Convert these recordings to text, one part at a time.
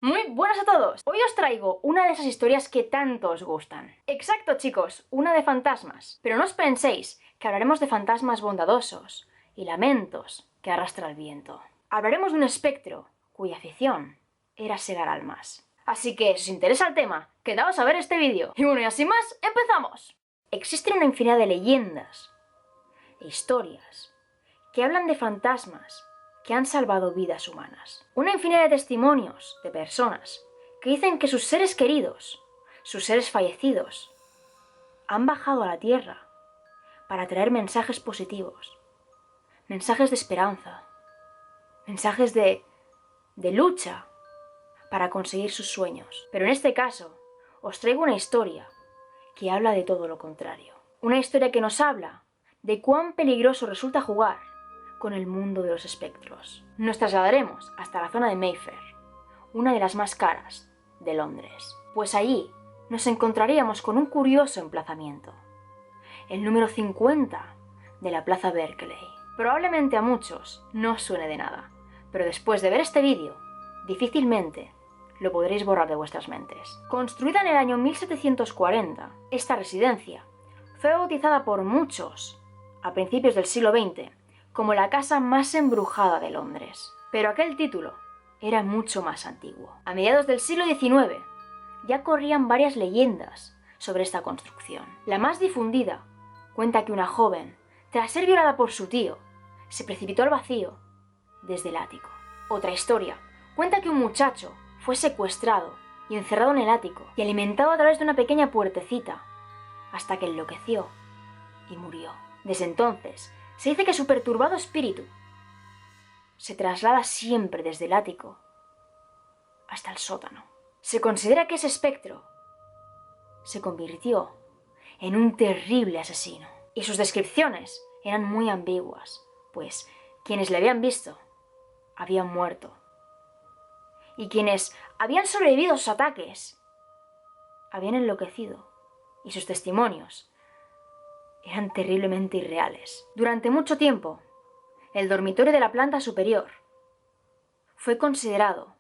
Muy buenas a todos. Hoy os traigo una de esas historias que tanto os gustan. Exacto, chicos, una de fantasmas. Pero no os penséis que hablaremos de fantasmas bondadosos y lamentos que arrastra el viento. Hablaremos de un espectro cuya afición era segar almas. Así que, si os interesa el tema, quedaos a ver este vídeo. Y bueno, y así más, ¡empezamos! Existen una infinidad de leyendas e historias que hablan de fantasmas que han salvado vidas humanas. Una infinidad de testimonios de personas que dicen que sus seres queridos, sus seres fallecidos, han bajado a la tierra para traer mensajes positivos, mensajes de esperanza, mensajes de lucha para conseguir sus sueños. Pero en este caso, os traigo una historia que habla de todo lo contrario. Una historia que nos habla de cuán peligroso resulta jugar con el mundo de los espectros. Nos trasladaremos hasta la zona de Mayfair, una de las más caras de Londres, pues allí nos encontraríamos con un curioso emplazamiento, el número 50 de la Plaza Berkeley. Probablemente a muchos no os suene de nada, pero después de ver este vídeo, difícilmente lo podréis borrar de vuestras mentes. Construida en el año 1740, esta residencia fue bautizada por muchos a principios del siglo XX como la casa más embrujada de Londres. Pero aquel título era mucho más antiguo. A mediados del siglo XIX ya corrían varias leyendas sobre esta construcción. La más difundida cuenta que una joven, tras ser violada por su tío, se precipitó al vacío desde el ático. Otra historia cuenta que un muchacho fue secuestrado y encerrado en el ático y alimentado a través de una pequeña puertecita hasta que enloqueció y murió. Desde entonces, se dice que su perturbado espíritu se traslada siempre desde el ático hasta el sótano. Se considera que ese espectro se convirtió en un terrible asesino. Y sus descripciones eran muy ambiguas, pues quienes le habían visto habían muerto. Y quienes habían sobrevivido a sus ataques habían enloquecido. Y sus testimonios eran terriblemente irreales. Durante mucho tiempo, el dormitorio de la planta superior fue considerado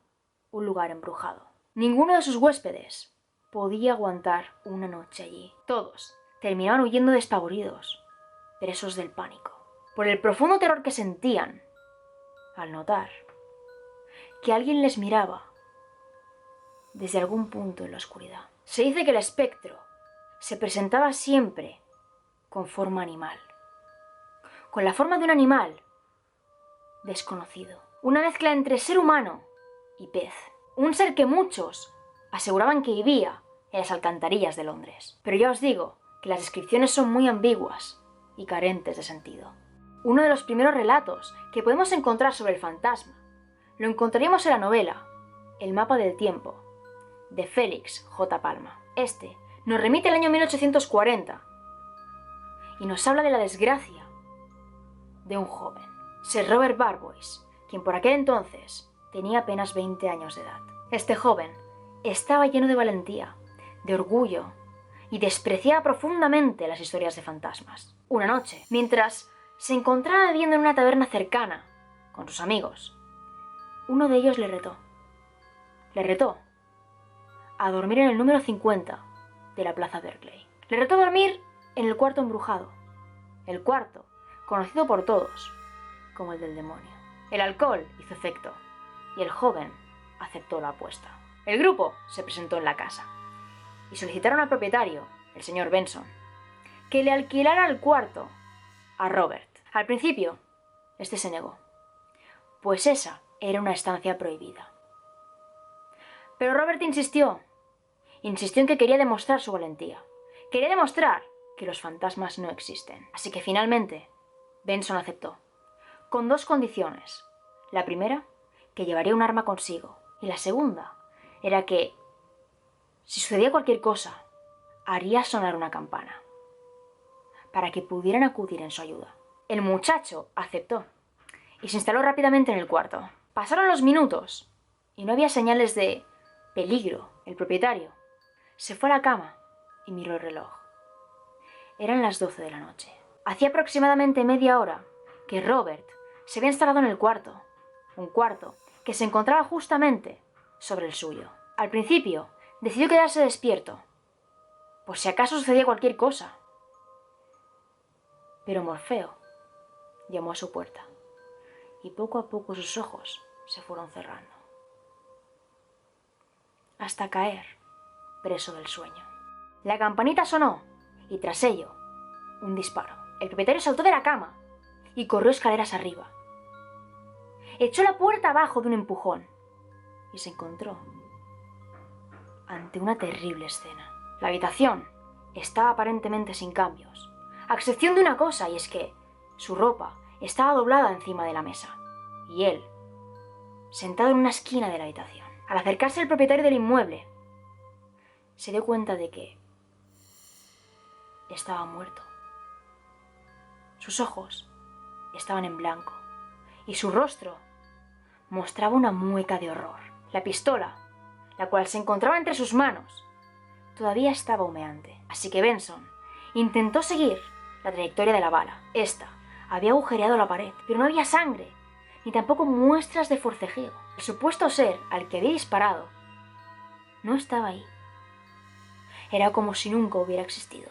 un lugar embrujado. Ninguno de sus huéspedes podía aguantar una noche allí. Todos terminaban huyendo despavoridos, presos del pánico, por el profundo terror que sentían al notar que alguien les miraba desde algún punto en la oscuridad. Se dice que el espectro se presentaba siempre con forma animal, con la forma de un animal desconocido, una mezcla entre ser humano y pez, un ser que muchos aseguraban que vivía en las alcantarillas de Londres. Pero ya os digo que las descripciones son muy ambiguas y carentes de sentido. Uno de los primeros relatos que podemos encontrar sobre el fantasma lo encontraríamos en la novela El mapa del tiempo, de Félix J. Palma. Este nos remite al año 1840 y nos habla de la desgracia de un joven, Sir Robert Barbois, quien por aquel entonces tenía apenas 20 años de edad. Este joven estaba lleno de valentía, de orgullo, y despreciaba profundamente las historias de fantasmas. Una noche, mientras se encontraba bebiendo en una taberna cercana con sus amigos, uno de ellos le retó a dormir en el número 50 de la Plaza Berkeley. Le retó a dormir en el cuarto embrujado, el cuarto conocido por todos como el del demonio. El alcohol hizo efecto y el joven aceptó la apuesta. El grupo se presentó en la casa y solicitaron al propietario, el señor Benson, que le alquilara el cuarto a Robert. Al principio, este se negó, pues esa era una estancia prohibida. Pero Robert insistió en que quería demostrar su valentía. Quería demostrar que los fantasmas no existen. Así que finalmente, Benson aceptó, con dos condiciones. La primera, que llevaría un arma consigo. Y la segunda, era que, si sucedía cualquier cosa, haría sonar una campana, para que pudieran acudir en su ayuda. El muchacho aceptó, y se instaló rápidamente en el cuarto. Pasaron los minutos, y no había señales de peligro. El propietario se fue a la cama y miró el reloj. Eran las 12 de la noche. Hacía aproximadamente media hora que Robert se había instalado en el cuarto, un cuarto que se encontraba justamente sobre el suyo. Al principio, decidió quedarse despierto, por si acaso sucedía cualquier cosa. Pero Morfeo llamó a su puerta, y poco a poco sus ojos se fueron cerrando, hasta caer preso del sueño. La campanita sonó, y tras ello, un disparo. El propietario saltó de la cama y corrió escaleras arriba. Echó la puerta abajo de un empujón y se encontró ante una terrible escena. La habitación estaba aparentemente sin cambios, a excepción de una cosa, y es que su ropa estaba doblada encima de la mesa, y él, sentado en una esquina de la habitación. Al acercarse al propietario del inmueble, se dio cuenta de que estaba muerto. Sus ojos estaban en blanco y su rostro mostraba una mueca de horror. La pistola, la cual se encontraba entre sus manos, todavía estaba humeante, así que Benson intentó seguir la trayectoria de la bala. Esta había agujereado la pared, pero no había sangre, ni tampoco muestras de forcejeo. El supuesto ser al que había disparado no estaba ahí. Era como si nunca hubiera existido.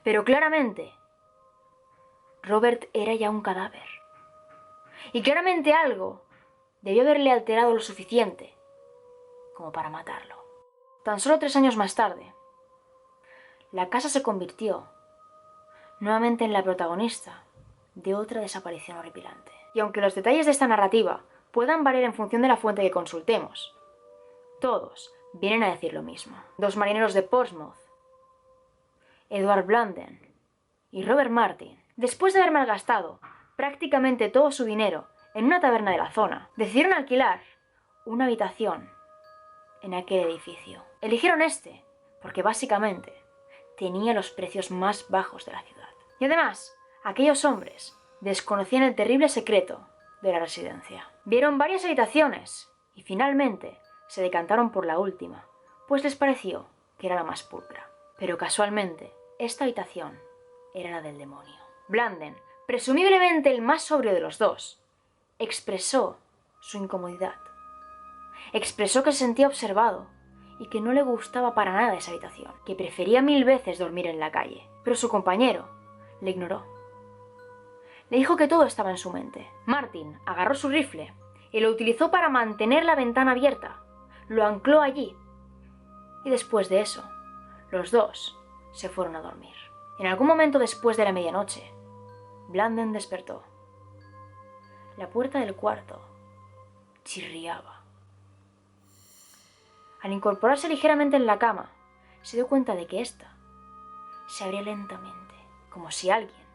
Pero claramente, Robert era ya un cadáver. Y claramente algo debió haberle alterado lo suficiente como para matarlo. Tan solo 3 años más tarde, la casa se convirtió nuevamente en la protagonista de otra desaparición horripilante. Y aunque los detalles de esta narrativa puedan variar en función de la fuente que consultemos, todos vienen a decir lo mismo. 2 marineros de Portsmouth, Edward Blunden y Robert Martin, después de haber malgastado prácticamente todo su dinero en una taberna de la zona, decidieron alquilar una habitación en aquel edificio. Eligieron este porque básicamente tenía los precios más bajos de la ciudad. Y además, aquellos hombres desconocían el terrible secreto de la residencia. Vieron varias habitaciones y finalmente se decantaron por la última, pues les pareció que era la más pulcra. Pero casualmente, esta habitación era la del demonio. Blunden, presumiblemente el más sobrio de los dos, expresó su incomodidad. Expresó que se sentía observado y que no le gustaba para nada esa habitación, que prefería 1000 veces dormir en la calle. Pero su compañero le ignoró. Le dijo que todo estaba en su mente. Martin agarró su rifle y lo utilizó para mantener la ventana abierta. Lo ancló allí. Y después de eso, los dos se fueron a dormir. En algún momento después de la medianoche, Blunden despertó. La puerta del cuarto chirriaba. Al incorporarse ligeramente en la cama, se dio cuenta de que ésta se abría lentamente, como si alguien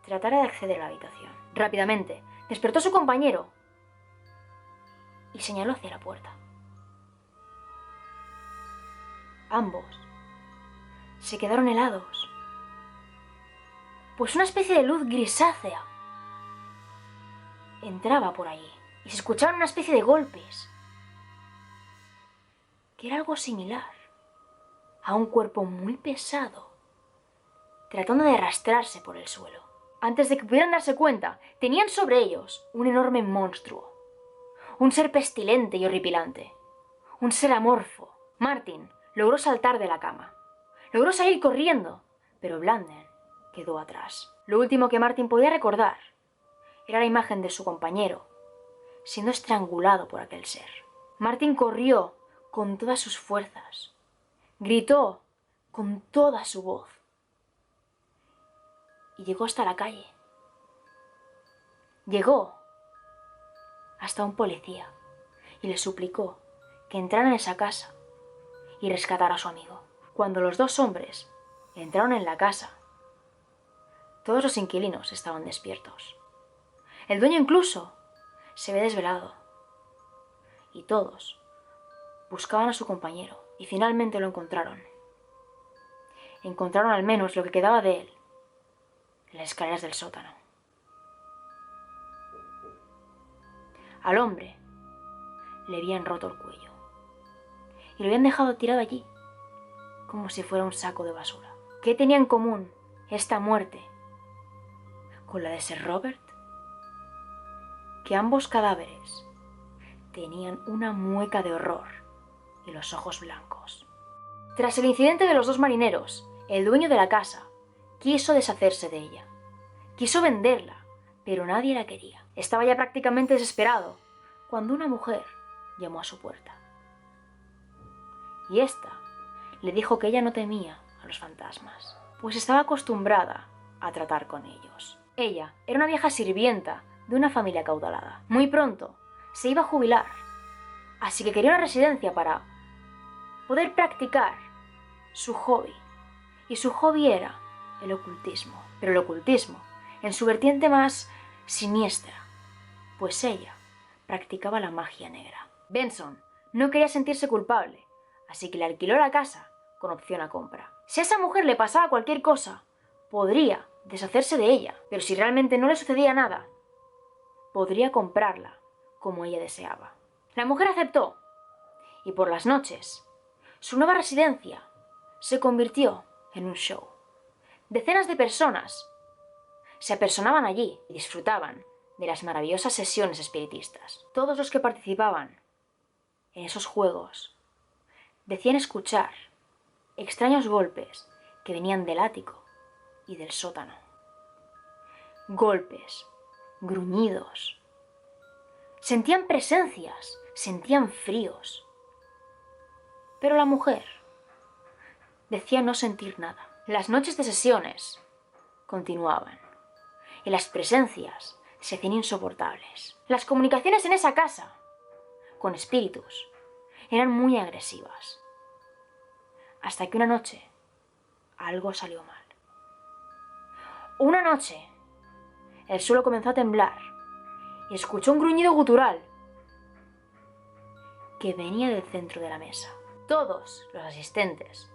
tratara de acceder a la habitación. Rápidamente, despertó a su compañero y señaló hacia la puerta. Ambos se quedaron helados, pues una especie de luz grisácea entraba por allí y se escuchaban una especie de golpes, que era algo similar a un cuerpo muy pesado tratando de arrastrarse por el suelo. Antes de que pudieran darse cuenta, tenían sobre ellos un enorme monstruo, un ser pestilente y horripilante, un ser amorfo. Martin logró saltar de la cama, logró salir corriendo, pero Blunden quedó atrás. Lo último que Martin podía recordar era la imagen de su compañero siendo estrangulado por aquel ser. Martin corrió con todas sus fuerzas, gritó con toda su voz y llegó hasta la calle. Llegó hasta un policía y le suplicó que entrara en esa casa y rescatara a su amigo. Cuando los 2 hombres entraron en la casa, todos los inquilinos estaban despiertos. El dueño incluso se ve desvelado. Y todos buscaban a su compañero y finalmente lo encontraron. Encontraron al menos lo que quedaba de él en las escaleras del sótano. Al hombre le habían roto el cuello y lo habían dejado tirado allí, como si fuera un saco de basura. ¿Qué tenía en común esta muerte con la de Sir Robert? Que ambos cadáveres tenían una mueca de horror y los ojos blancos. Tras el incidente de los 2 marineros, el dueño de la casa quiso deshacerse de ella. Quiso venderla, pero nadie la quería. Estaba ya prácticamente desesperado cuando una mujer llamó a su puerta. Y ésta le dijo que ella no temía a los fantasmas, pues estaba acostumbrada a tratar con ellos. Ella era una vieja sirvienta de una familia acaudalada. Muy pronto se iba a jubilar, así que quería una residencia para poder practicar su hobby. Y su hobby era el ocultismo. Pero el ocultismo en su vertiente más siniestra, pues ella practicaba la magia negra. Benson no quería sentirse culpable, así que le alquiló la casa con opción a compra. Si a esa mujer le pasaba cualquier cosa, podría deshacerse de ella, pero si realmente no le sucedía nada, podría comprarla como ella deseaba. La mujer aceptó, y por las noches, su nueva residencia se convirtió en un show. Decenas de personas se apersonaban allí y disfrutaban de las maravillosas sesiones espiritistas. Todos los que participaban en esos juegos decían escuchar extraños golpes que venían del ático y del sótano. Golpes, gruñidos. Sentían presencias, sentían fríos. Pero la mujer decía no sentir nada. Las noches de sesiones continuaban y las presencias se hacían insoportables. Las comunicaciones en esa casa con espíritus eran muy agresivas. Hasta que una noche algo salió mal. Una noche el suelo comenzó a temblar y escuchó un gruñido gutural que venía del centro de la mesa. Todos los asistentes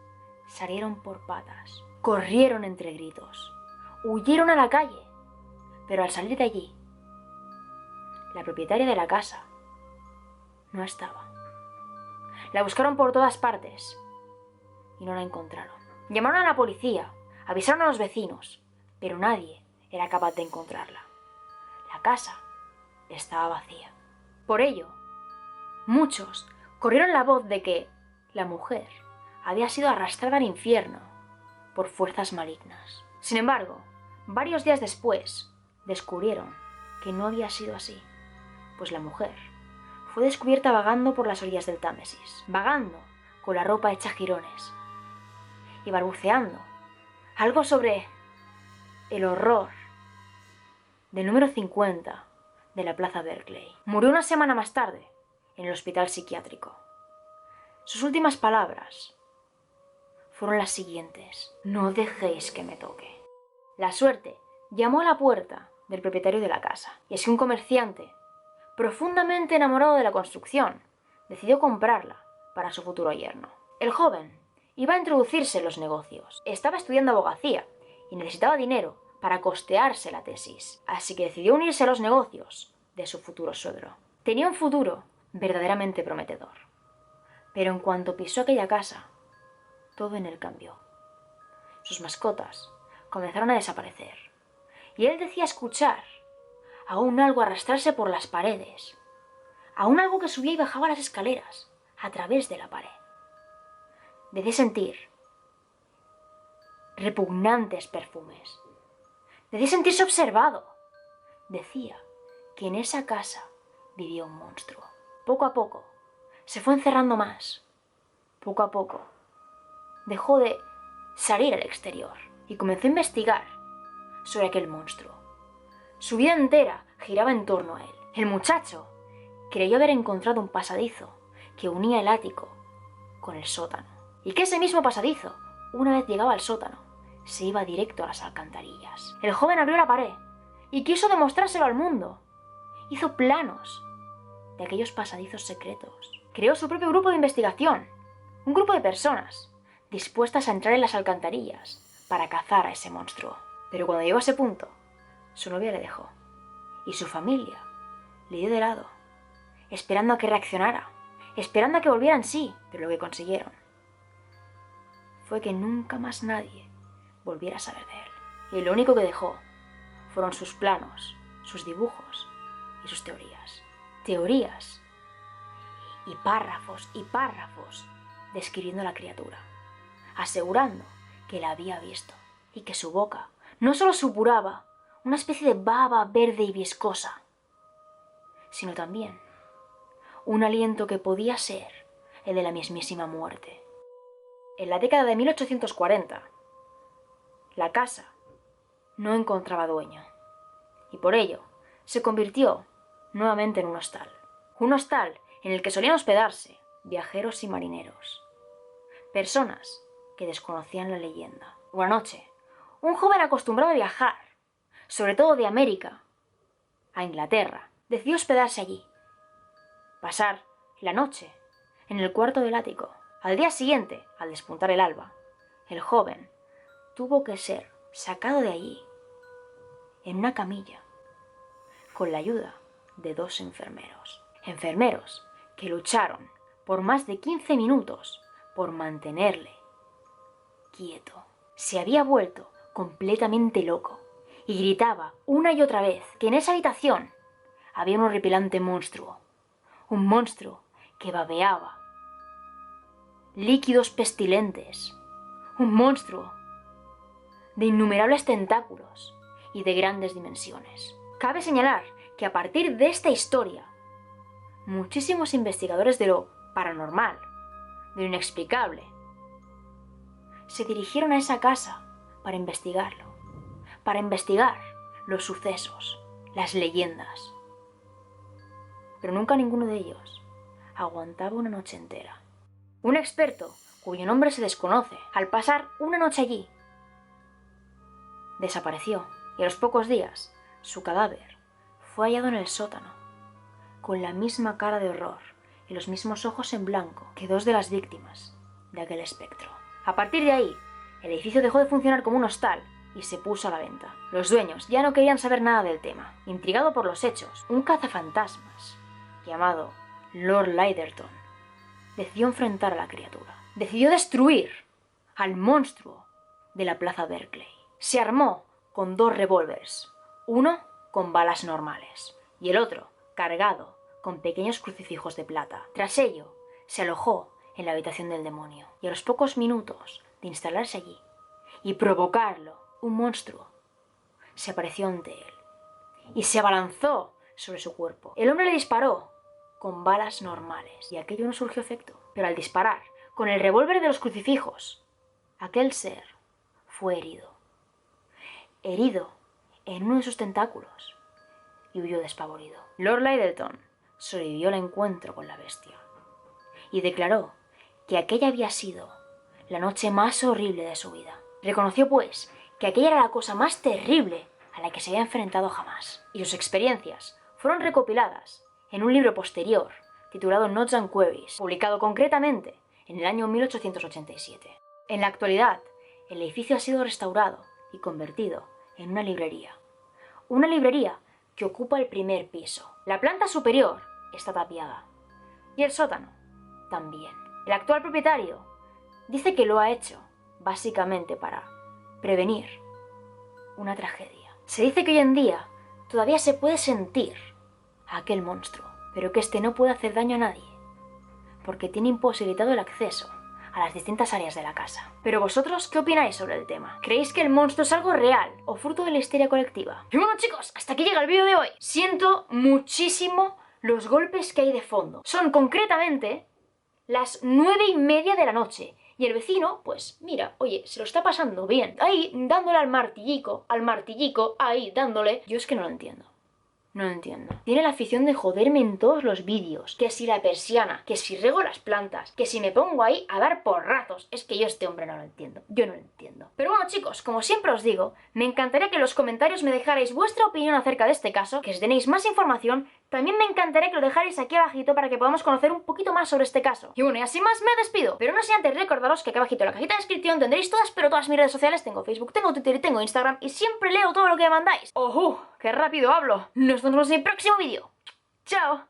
salieron por patas, corrieron entre gritos, huyeron a la calle, pero al salir de allí, la propietaria de la casa no estaba. La buscaron por todas partes y no la encontraron. Llamaron a la policía, avisaron a los vecinos, pero nadie era capaz de encontrarla. La casa estaba vacía. Por ello, muchos corrieron la voz de que la mujer había sido arrastrada al infierno por fuerzas malignas. Sin embargo, varios días después, descubrieron que no había sido así, pues la mujer fue descubierta vagando por las orillas del Támesis, vagando con la ropa hecha jirones y balbuceando algo sobre el horror del número 50 de la Plaza Berkeley. Murió una semana más tarde en el hospital psiquiátrico. Sus últimas palabras fueron las siguientes: no dejéis que me toque. La suerte llamó a la puerta del propietario de la casa, y es que un comerciante, profundamente enamorado de la construcción, decidió comprarla para su futuro yerno. El joven iba a introducirse en los negocios, estaba estudiando abogacía y necesitaba dinero para costearse la tesis, así que decidió unirse a los negocios de su futuro suegro. Tenía un futuro verdaderamente prometedor, pero en cuanto pisó aquella casa, todo en él cambió. Sus mascotas comenzaron a desaparecer, y él decía escuchar aún algo arrastrarse por las paredes, aún algo que subía y bajaba las escaleras a través de la pared. Decía sentir repugnantes perfumes. Decía sentirse observado. Decía que en esa casa vivía un monstruo. Poco a poco se fue encerrando más. Poco a poco dejó de salir al exterior y comenzó a investigar sobre aquel monstruo. Su vida entera giraba en torno a él. El muchacho creyó haber encontrado un pasadizo que unía el ático con el sótano, y que ese mismo pasadizo, una vez llegaba al sótano, se iba directo a las alcantarillas. El joven abrió la pared y quiso demostrárselo al mundo. Hizo planos de aquellos pasadizos secretos. Creó su propio grupo de investigación, un grupo de personas dispuestas a entrar en las alcantarillas para cazar a ese monstruo. Pero cuando llegó a ese punto, su novia le dejó y su familia le dio de lado, esperando a que reaccionara, esperando a que volviera en sí. Pero lo que consiguieron fue que nunca más nadie volviera a saber de él. Y lo único que dejó fueron sus planos, sus dibujos y sus teorías. Teorías y párrafos describiendo a la criatura, asegurando que la había visto y que su boca no solo supuraba una especie de baba verde y viscosa, sino también un aliento que podía ser el de la mismísima muerte. En la década de 1840, la casa no encontraba dueño y por ello se convirtió nuevamente en un hostal. Un hostal en el que solían hospedarse viajeros y marineros, personas que desconocían la leyenda. Una noche, un joven acostumbrado a viajar, sobre todo de América a Inglaterra, decidió hospedarse allí, pasar la noche en el cuarto del ático. Al día siguiente, al despuntar el alba, el joven tuvo que ser sacado de allí en una camilla con la ayuda de 2 enfermeros. Enfermeros que lucharon por más de 15 minutos por mantenerle quieto. Se había vuelto completamente loco y gritaba una y otra vez que en esa habitación había un horripilante monstruo. Un monstruo que babeaba líquidos pestilentes. Un monstruo de innumerables tentáculos y de grandes dimensiones. Cabe señalar que a partir de esta historia, muchísimos investigadores de lo paranormal, de lo inexplicable, se dirigieron a esa casa para investigarlo, para investigar los sucesos, las leyendas. Pero nunca ninguno de ellos aguantaba una noche entera. Un experto, cuyo nombre se desconoce, al pasar una noche allí, desapareció y a los pocos días su cadáver fue hallado en el sótano, con la misma cara de horror y los mismos ojos en blanco que 2 de las víctimas de aquel espectro. A partir de ahí, el edificio dejó de funcionar como un hostal y se puso a la venta. Los dueños ya no querían saber nada del tema. Intrigado por los hechos, un cazafantasmas llamado Lord Lyttelton decidió enfrentar a la criatura. Decidió destruir al monstruo de la Plaza Berkeley. Se armó con 2 revólveres, uno con balas normales y el otro cargado con pequeños crucifijos de plata. Tras ello, se alojó en la habitación del demonio y a los pocos minutos de instalarse allí y provocarlo, un monstruo se apareció ante él y se abalanzó sobre su cuerpo. El hombre le disparó con balas normales y aquello no surgió efecto, pero al disparar con el revólver de los crucifijos, aquel ser fue herido en uno de sus tentáculos y huyó despavorido. Lord Lyttelton sobrevivió al encuentro con la bestia y declaró que aquella había sido la noche más horrible de su vida. Reconoció, pues, que aquella era la cosa más terrible a la que se había enfrentado jamás, y sus experiencias fueron recopiladas en un libro posterior titulado Notes and Queries, publicado concretamente en el año 1887. En la actualidad, el edificio ha sido restaurado y convertido en una librería que ocupa el primer piso. La planta superior está tapiada y el sótano también. El actual propietario dice que lo ha hecho básicamente para prevenir una tragedia. Se dice que hoy en día todavía se puede sentir a aquel monstruo, pero que este no puede hacer daño a nadie, porque tiene imposibilitado el acceso a las distintas áreas de la casa. Pero vosotros, ¿qué opináis sobre el tema? ¿Creéis que el monstruo es algo real o fruto de la histeria colectiva? Y bueno, chicos, hasta aquí llega el vídeo de hoy. Siento muchísimo los golpes que hay de fondo. Son concretamente las 9:30 de la noche. Y el vecino, pues mira, oye, se lo está pasando bien. Ahí, dándole al martillico, ahí, dándole. Yo es que no lo entiendo. No lo entiendo. Tiene la afición de joderme en todos los vídeos. Que si la persiana, que si riego las plantas, que si me pongo ahí a dar porrazos. Es que yo este hombre no lo entiendo. Yo no lo entiendo. Pero bueno, chicos, como siempre os digo, me encantaría que en los comentarios me dejarais vuestra opinión acerca de este caso, que si tenéis más información, también me encantaría que lo dejarais aquí abajito para que podamos conocer un poquito más sobre este caso. Y bueno, y así más me despido. Pero no sin antes recordaros que aquí abajito en la cajita de descripción tendréis todas mis redes sociales. Tengo Facebook, tengo Twitter y tengo Instagram. Y siempre leo todo lo que me mandáis. ¡Ojo! ¡Qué rápido hablo! Nos vemos en el próximo vídeo. ¡Chao!